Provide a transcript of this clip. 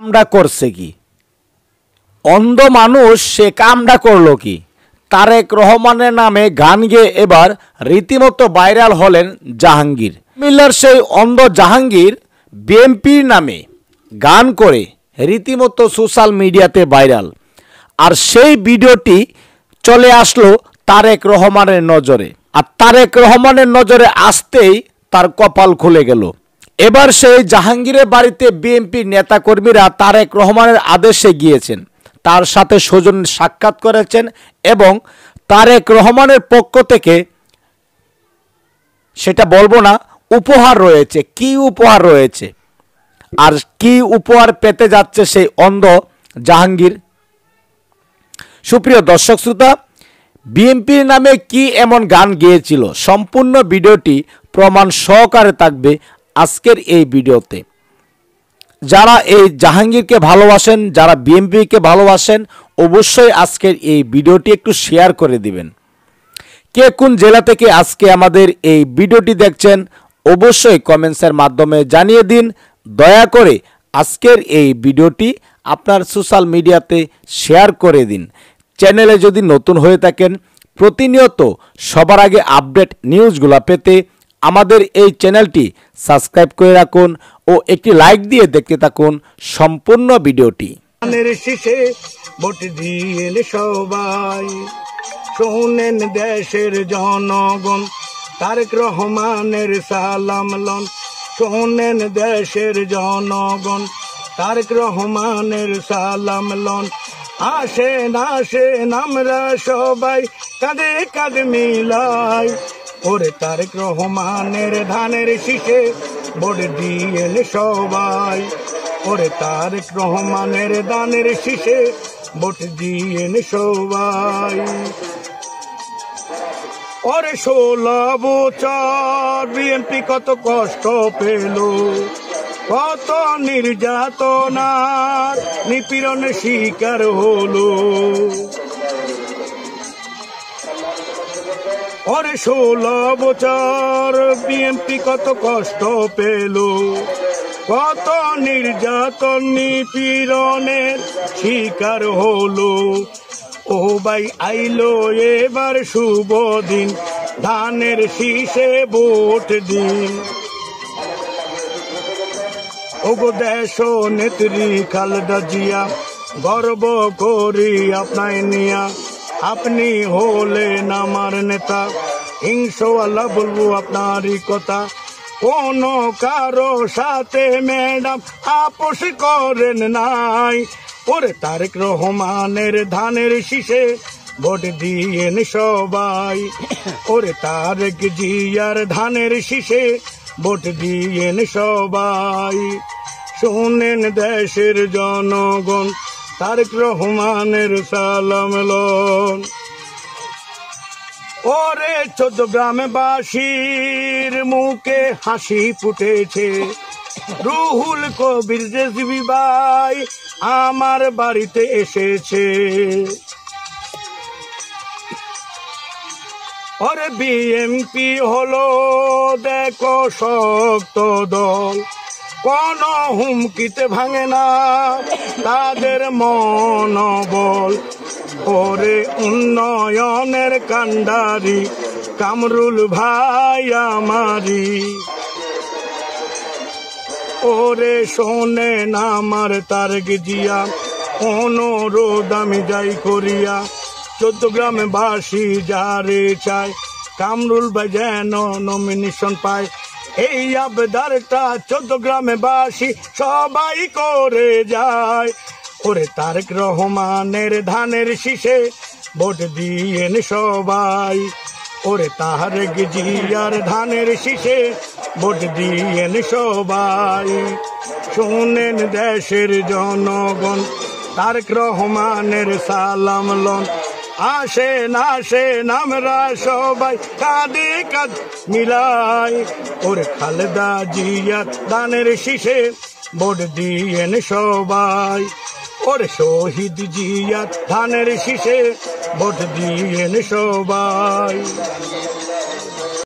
কামটা করছে কি? অন্ধ মানুষ সে কামটা করলো কি? তারেক রহমানের নামে গান গেয়ে এবার রীতিমতো ভাইরাল হলেন জাহাঙ্গীর। মিল্লার সেই অন্ধ জাহাঙ্গীর বিএনপির নামে গান করে রীতিমতো সোশ্যাল মিডিয়াতে ভাইরাল। আর সেই ভিডিওটি চলে আসলো তারেক রহমানের নজরে। আর তারেক রহমানের নজরে আসতেই তার কপাল খুলে গেল। এবার সেই জাহাঙ্গীরের বাড়িতে বিএনপির নেতাকর্মীরা তারেক রহমানের আদেশে গিয়েছেন, তার সাথে সৌজন্য সাক্ষাৎ করেছেন এবং তারেক রহমানের পক্ষ থেকে সেটা বলবো না, উপহার রয়েছে। কি উপহার রয়েছে আর কি উপহার পেতে যাচ্ছে সেই অন্ধ জাহাঙ্গীর? সুপ্রিয় দর্শক শ্রোতা, বিএনপির নামে কি এমন গান গেয়েছিল, সম্পূর্ণ ভিডিওটি প্রমাণ সহকারে থাকবে আজকের এই ভিডিওতে। যারা এই জাহাঙ্গীরকে ভালোবাসেন, যারা বিএনপিকে ভালোবাসেন, অবশ্যই আজকের এই ভিডিওটি একটু শেয়ার করে দিবেন। কে কোন জেলা থেকে আজকে আমাদের এই ভিডিওটি দেখছেন অবশ্যই কমেন্টসের মাধ্যমে জানিয়ে দিন। দয়া করে আজকের এই ভিডিওটি আপনার সোশ্যাল মিডিয়াতে শেয়ার করে দিন। চ্যানেলে যদি নতুন হয়ে থাকেন, প্রতিনিয়ত সবার আগে আপডেট নিউজগুলো পেতে আমাদের এই চ্যানেলটি সাবস্ক্রাইব করে রাখুন ও একটি লাইক দিয়ে দেখতে থাকুন সম্পূর্ণ ভিডিওটি। ভোট দিয়েন সবাই, শোনেন দেশের জনগণ, তারেক রহমানের সালাম লন। শোনেন দেশের জনগণ, তারেক রহমানের সালাম লন। আসেন আসেন আমরা সবাই কাঁধে কাঁধ মিলাই, ওরে তারেক রহমানের ধানের শীষে ভোট দিয়েন সবাই। ওরে তারেক রহমানের ধানের শীষে ভোট দিয়েন সবাই। ওরে 16 বছর বিএনপি কত কষ্ট পেল, কত নির্যাতনার নিপীড়নের শিকার হলো। ওরে 16 বছর বিএনপি কত কষ্ট পেল, কত নির্যাতন নিপীড়নের শিকার হলো। ও ভাই আইলো এবার শুভ দিন, ধানের শীষে ভোট দিন। ওগো দেশ নেত্রী খালেদা জিয়া, গর্ব করি আপনায় নিয়া, আপনি হলেন আমার নেতা। ইনশাআল্লাহ বলবো আপনারই কথা, কোন কারো সাথে ম্যাডাম আপোষ করেন নাই। ওরে তারেক রহমানের ধানের শীষে ভোট দিয়েন সবাই। ওরে তারেক জিয়ার ধানের শীষে ভোট দিয়েন সবাই। শোনেন দেশের জনগণ, তারেক রহমানের সালাম লন। ওরে 14 গ্রামবাসীর মুখে হাসি ফুটেছে, রুহুল কবির রেজভী ভাই আমার বাড়িতে এসেছে। ওরে বিএনপি হলো দেখো শক্ত দল, কোন হুমকিতে ভাঙে না তাদের মনোবল। ওরে উন্নয়নের কান্ডারি কামরুল ভাই আমারি। ওরে শোনেন আমার তারেক জিয়া, অনুরোধ আমি যাই করিয়া, 14 গ্রামবাসী যারে চায় কামরুল ভাই যেন নমিনেশন পায়। এই আবদারটা 14 গ্রামবাসী সবাই করে যায়। ওরে তারেক রহমানের ধানের শীষে ভোট দিয়েন সবাই। ওরে তারেক জিয়ার ধানের শীষে ভোট দিয়েন সবাই। শোনেন দেশের জনগণ, তারেক রহমানের সালাম লন। আসেন আসেন আমরা সবাই কাঁধে কাঁধ মিলাই, ওরে খালেদা জিয়ার ধানের শীষে ভোট দিয়েন সবাই। ওরে শহীদ জিয়ার ধানের শীষে ভোট দিয়েন সবাই।